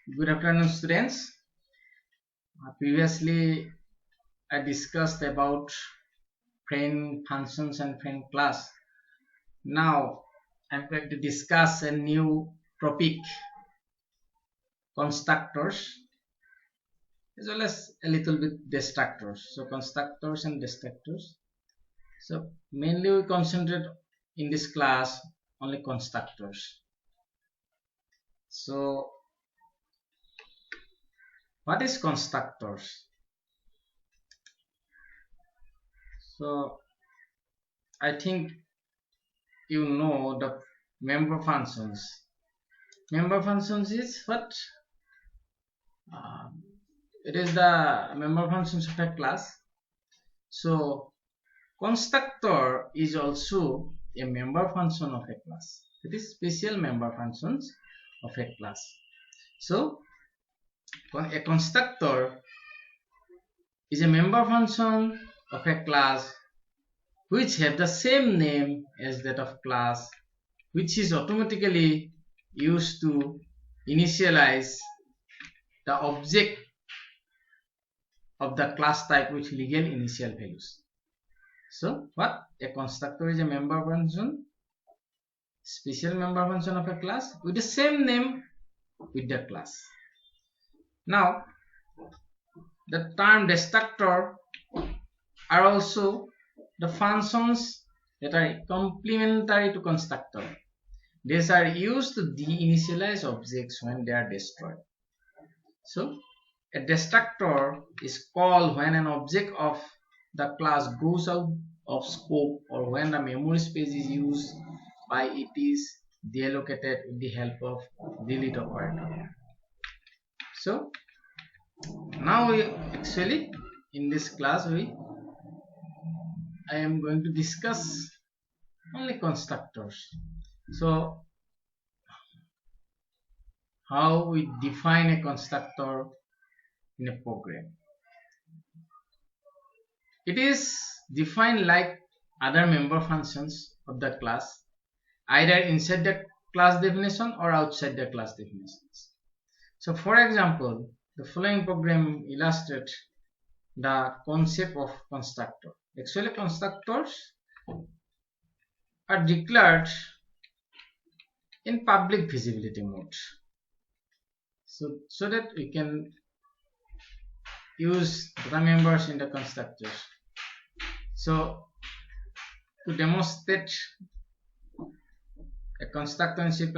Good afternoon, students. Previously, I discussed about friend functions and friend class. Now, I'm going to discuss a new topic, constructors, as well as a little bit destructors. So, constructors and destructors. So, mainly we concentrate in this class only constructors. So, what is constructors? So, I think you know the member functions. Member functions is what? It is the member functions of a class. So constructor is also a member function of a class. It is special member functions of a class. So a constructor is a member function of a class which have the same name as that of class, which is automatically used to initialize the object of the class type with legal initial values. So what? A constructor is a member function, special member function of a class with the same name with the class. Now the term destructor are also the functions that are complementary to constructor. These are used to deinitialize objects when they are destroyed. So a destructor is called when an object of the class goes out of scope or when the memory space is used by it is deallocated with the help of delete operator. So now we actually in this class I am going to discuss only constructors. So how we define a constructor in a program. It is defined like other member functions of the class, either inside the class definition or outside the class definitions. So for example, the following program illustrates the concept of constructor. Actually, constructors are declared in public visibility mode. So that we can use the members in the constructors. So to demonstrate a constructor in C++,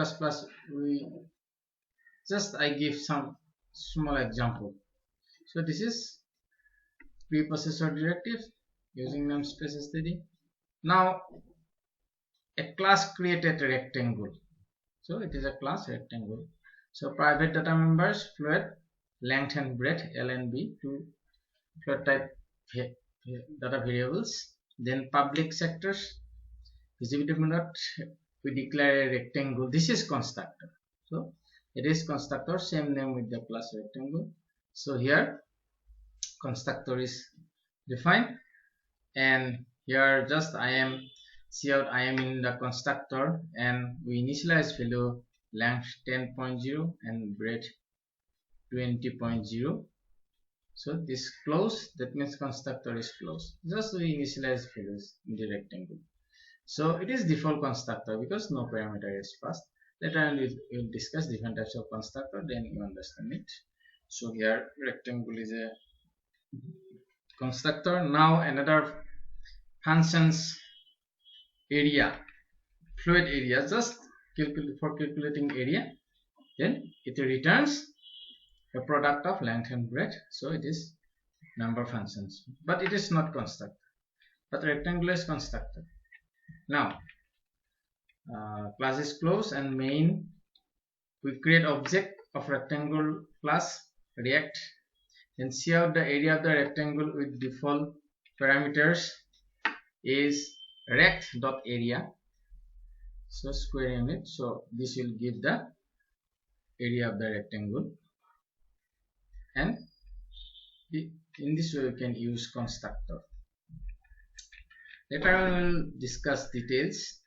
I give some small example. So this is preprocessor directive using namespace std. Now a class created a rectangle. So it is a class rectangle. So private data members float, length and breadth L and B, to float type data variables. Then public sectors, visibility mode, we declare a rectangle. This is constructor. So it is constructor, same name with the class rectangle. So here constructor is defined, and here just I am in the constructor, and we initialize value length 10.0 and breadth 20.0. So this close, that means constructor is closed. Just we initialize values in the rectangle. So it is default constructor because no parameter is passed. Later on we will discuss different types of constructor, then you understand it. So here rectangle is a constructor. Now another functions area, fluid area, just for calculating area, then it returns a product of length and breadth. So it is number functions, but it is not constructor, but rectangular is constructor. Now class is closed and main, we create object of rectangle class react, then see out the area of the rectangle with default parameters is rect.area, so square unit. So this will give the area of the rectangle, and in this way we can use constructor. Later on we will discuss details.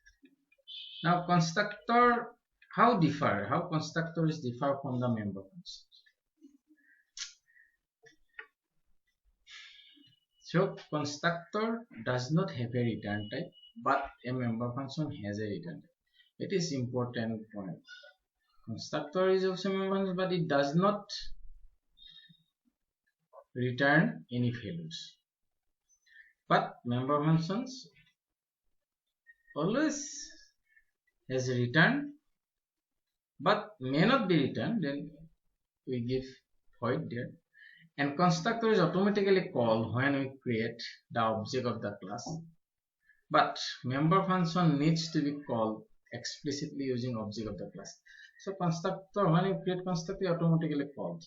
Now constructor, how constructors differ from the member functions. So constructor does not have a return type, but a member function has a return type. It is important point. Constructor is also a member function, but it does not return any values. But member functions always has a return, but may not be returned. Then we give void there. And constructor is automatically called when we create the object of the class. But member function needs to be called explicitly using object of the class. So constructor, when you create constructor, automatically called.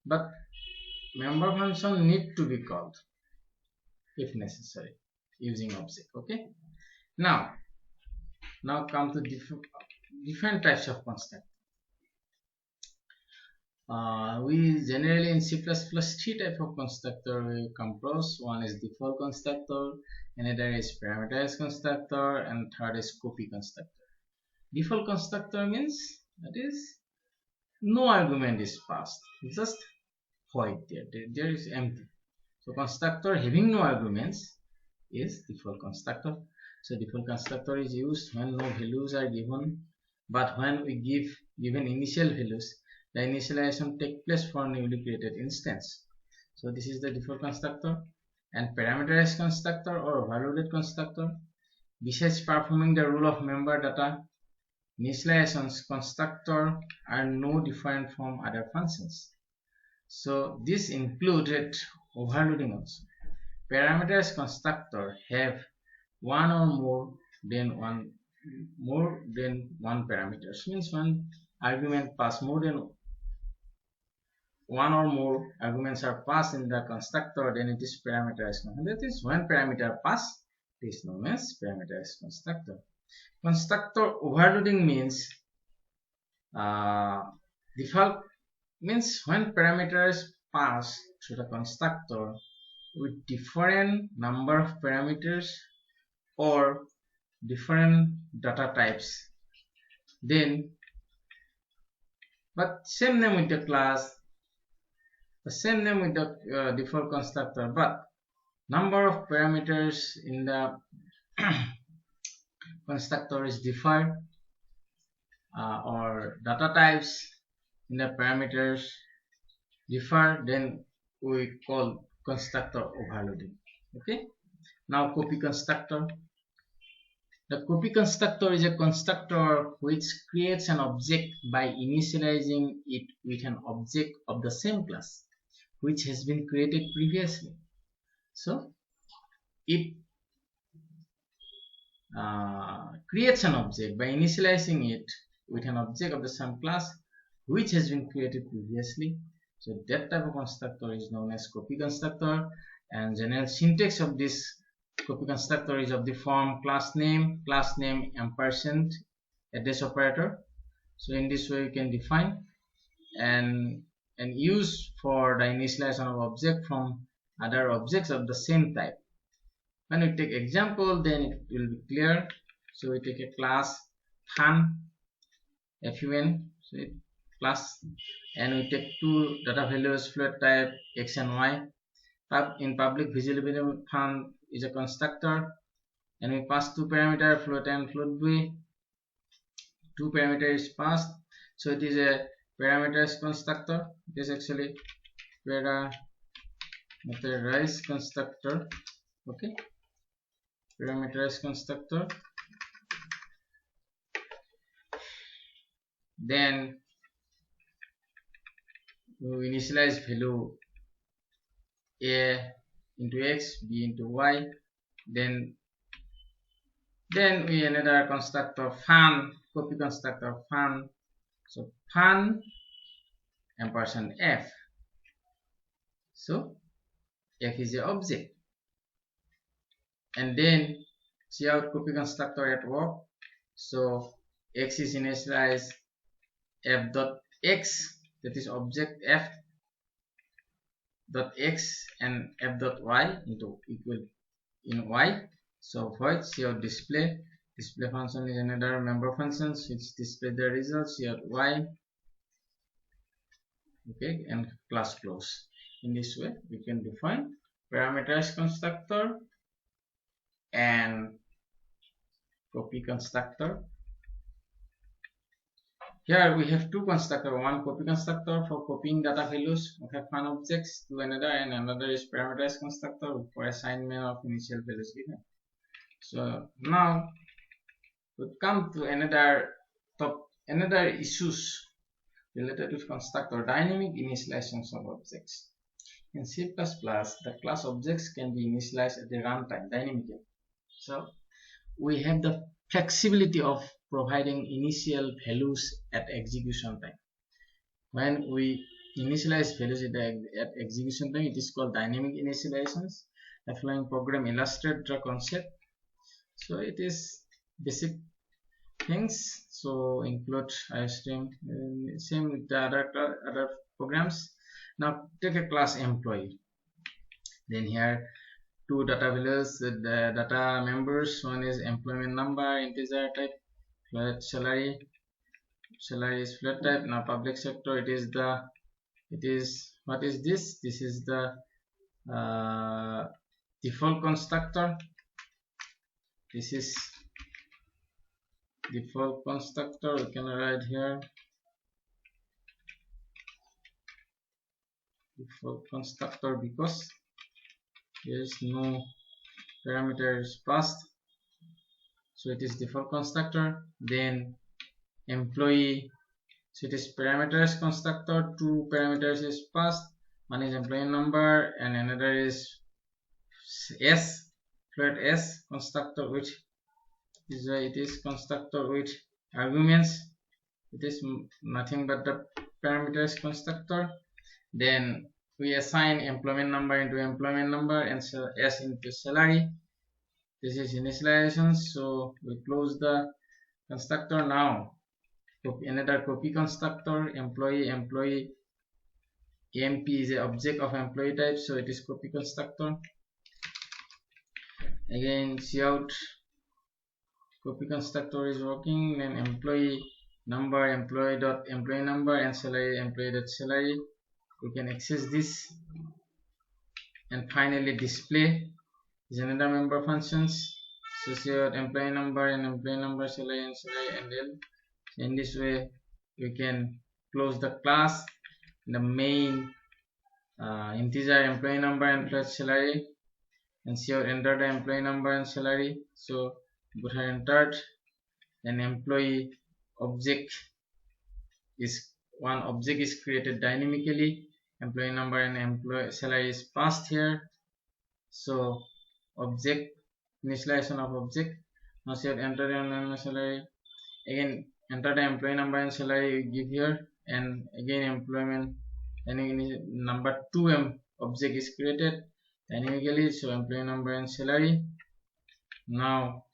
But member function need to be called if necessary using object. Okay. Now come to different types of constructor. We generally in C++ three types of constructor we come across. One is default constructor, another is parameterized constructor, and third is copy constructor. Default constructor means that is no argument is passed, just void there is empty. So constructor having no arguments is default constructor. So default constructor is used when no values are given, but when we give given initial values, the initialization take place for newly created instance. So this is the default constructor. And parameterized constructor or overloaded constructor, besides performing the role of member data initializations, constructor are no different from other functions. So this included overloading also. Parameterized constructor have one or more than one parameters. Means when argument pass more than one or more arguments are passed in the constructor, then it is parameterized. That is when parameter pass, it is known as parameterized constructor. Constructor overloading means default means when parameters pass through the constructor with different number of parameters or different data types, then but same name with the class, the same name with the default constructor, but number of parameters in the constructor is different, or data types in the parameters differ, then we call constructor overloading. Okay. Now copy constructor. The copy constructor is a constructor which creates an object by initializing it with an object of the same class which has been created previously. So it creates an object by initializing it with an object of the same class which has been created previously. So that type of constructor is known as copy constructor, and general syntax of this copy constructor is of the form class name ampersand address operator. So in this way you can define and use for the initialization of object from other objects of the same type. When we take example, then it will be clear. So we take a class fun, fun, so class, and we take two data values float type x and y. In public visible fun is a constructor, and we pass two parameter float and float b. Two parameter is passed, so it is a parameterized constructor. It is actually parameterized constructor. Okay, parameterized constructor. Then we initialize value a into x, b into y. Then we another constructor fun, copy constructor fun. So fun ampersand f. So f is the object, and then see out copy constructor at work. So x is initialized f dot x, that is object f dot x, and f dot y into equal in y. So void see out display Display function is another member function which display the results here y. Okay, and class close. In this way we can define parameterized constructor and copy constructor. Here we have two constructor, one copy constructor for copying data values of one objects to another, and another is parameterized constructor for assignment of initial values given. So now we come to another issues related with constructor, dynamic initializations of objects. In C++, the class objects can be initialized at the runtime dynamically. So we have the flexibility of providing initial values at execution time. When we initialize values at execution time, it is called dynamic initializations. The following program illustrates the concept. So it is basic things. So include IOStream, same with the other programs. Now take a class employee. Then here two data values, the data members. One is employment number, integer type, flat salary. Salary is flat type. Now public sector, what is this? This is the default constructor. This is default constructor. We can write here default constructor because there is no parameters passed, so it is default constructor. Then employee, so it is parameters constructor. Two parameters is passed, one is employee number and another is s, flat s constructor, which is it is constructor with arguments. It is nothing but the parameters constructor. Then we assign employment number into employment number and s into salary. This is initialization. So we close the constructor. Now another copy constructor, employee emp is an object of employee type, so it is copy constructor. Again cout copy constructor is working. Then employee number, employee number, and salary, employee.salary. We can access this. And finally display is another member functions. Associate employee number and employee number, salary and salary, and then in this way we can close the class. The main integer employee number and flat salary, and enter the employee number and salary. So both are entered. An employee object is one object is created dynamically. Employee number and employee salary is passed here. So object initialization of object. Now enter the salary. Again enter the employee number and salary we give here, and again employment and number 2 object is created dynamically. So employee number and salary. Now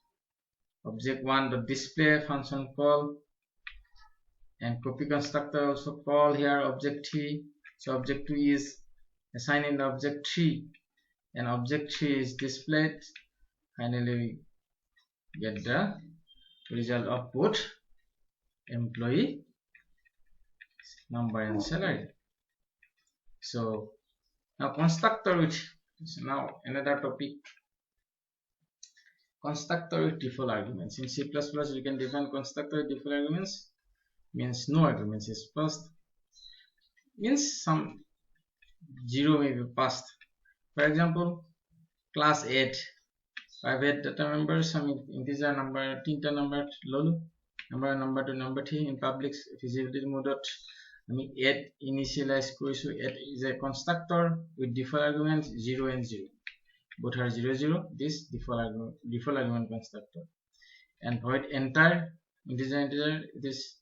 object 1 the display function call, and copy constructor also call here object 3. So object 2 is assigned in the object 3 and object 3 is displayed. Finally we get the result of both employee number and salary. So now constructor, which is now another topic. Constructor with default arguments. In C++ we can define constructor with default arguments. Means no arguments is passed, means some 0 may be passed. For example, class 8 private data members, some integer number 3 number lolu number to number 3 in public feasibility mode. I mean 8 initialize so 8 is a constructor with default arguments 0 and 0. Both are 0 0. This default argument constructor. And void entire integer it is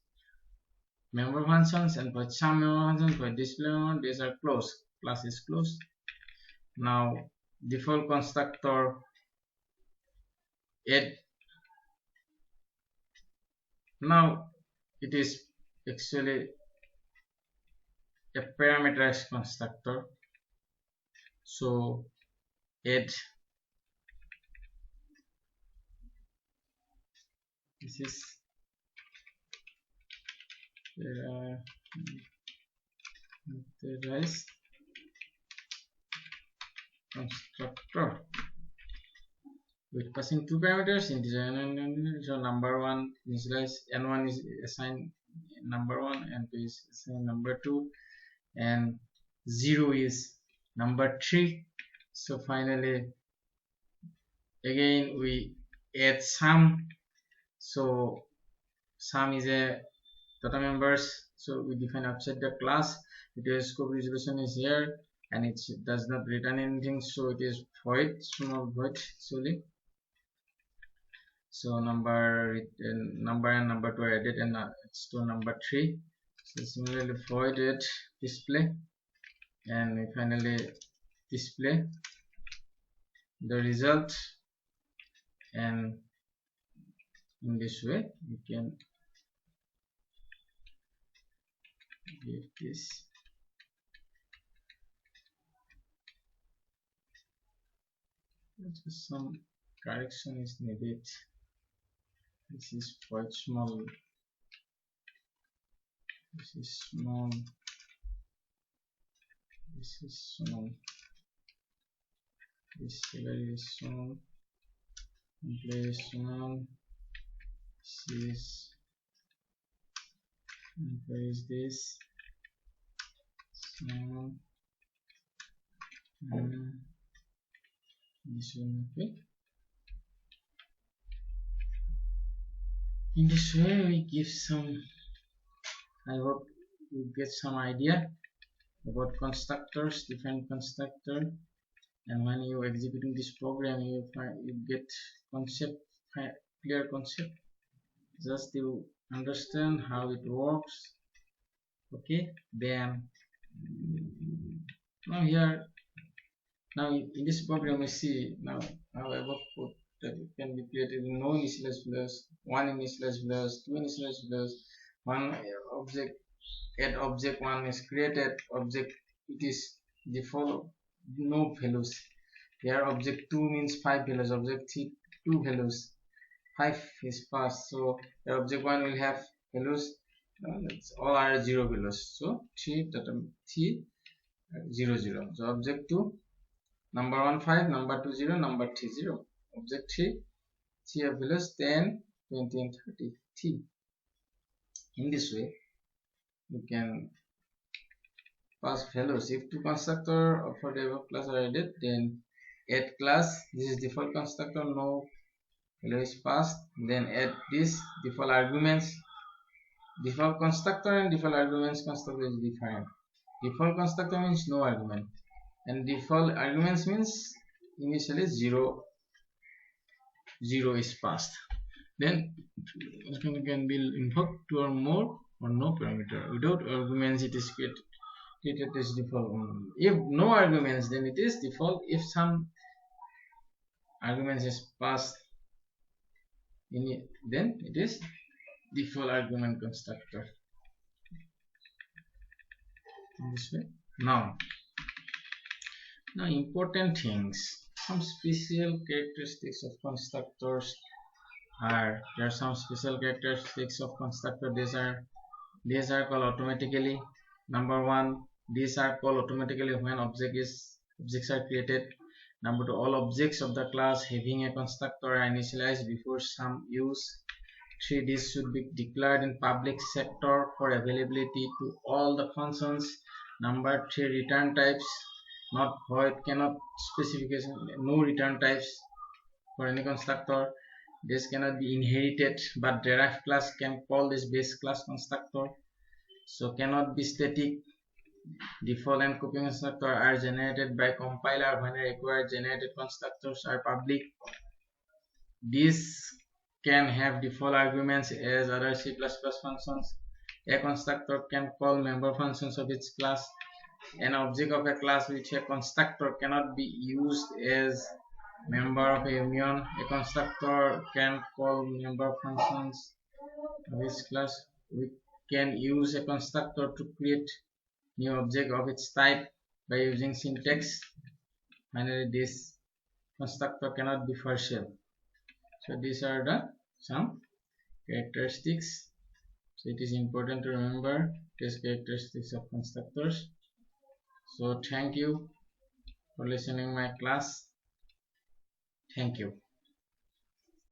member functions, and void sum member functions, void display member, these are closed. Class is closed. Now default constructor 8. Now it is actually a parameterized constructor. So 8 This is characterized constructor with passing two parameters, integer and so number one initialize n1 is assigned number one and 2 is assigned number two and 0 is number 3. So finally again we add sum. So sum is a data members, so we define outside the class. It is scope resolution is here and it does not return anything, so it is void, small void actually. So number and number 2 are added and it's to number 3. So similarly voided display and we finally display the result, and in this way we can give this some correction is needed. This is quite small, this is small, this is small, this salary is small, employee is small, this is employee is this small, this one. Okay, in this way we give some, I hope you get some idea about constructors, different constructor, and when you executing this program you get concept, clear concept, just you understand how it works. Okay, then now here, now in this program we see now how above code that it can be created in no initialize plus, one initialize plus, two initialize plus, one object, add object one is created, object it is default no values. Here object 2 means 5 values, object 3 2 values, 5 is passed, so the object 1 will have values, all are 0 values, so 3 0 0. So object 2 number 1 5, number 2 0, number 3 0, object 3 3 values 10 20 and 30. In this way you can pass values. If two constructor for the above class are added, then add class, this is default constructor, no value is passed, then add this default arguments, default constructor and default arguments. Constructor is defined. Default constructor means no argument and default arguments means initially 0 0 is passed. Then it can be invoked 2 or more or no parameter. Without arguments it is created as default. If no arguments then it is default. If some arguments is passed in it, then it is default argument constructor. In this way. Now important things, some special characteristics of constructors are, there are some special characteristics of constructor. These are called automatically. Number 1, these are called automatically when objects are created. Number 2, all objects of the class having a constructor are initialized before some use. 3, this should be declared in public sector for availability to all the functions. Number 3, return types not void, cannot specification, no return types for any constructor. This cannot be inherited, but derived class can call this base class constructor. So cannot be static. Default and copy constructor are generated by compiler when required. Generated constructors are public. These can have default arguments as other C++ functions. A constructor can call member functions of its class. An object of a class which a constructor cannot be used as member of a union. A constructor can call member functions of its class. We can use a constructor to create new object of its type by using syntax. Finally, this constructor cannot be partial. So these are the some characteristics. So it is important to remember test characteristics of constructors. So thank you for listening my class. Thank you.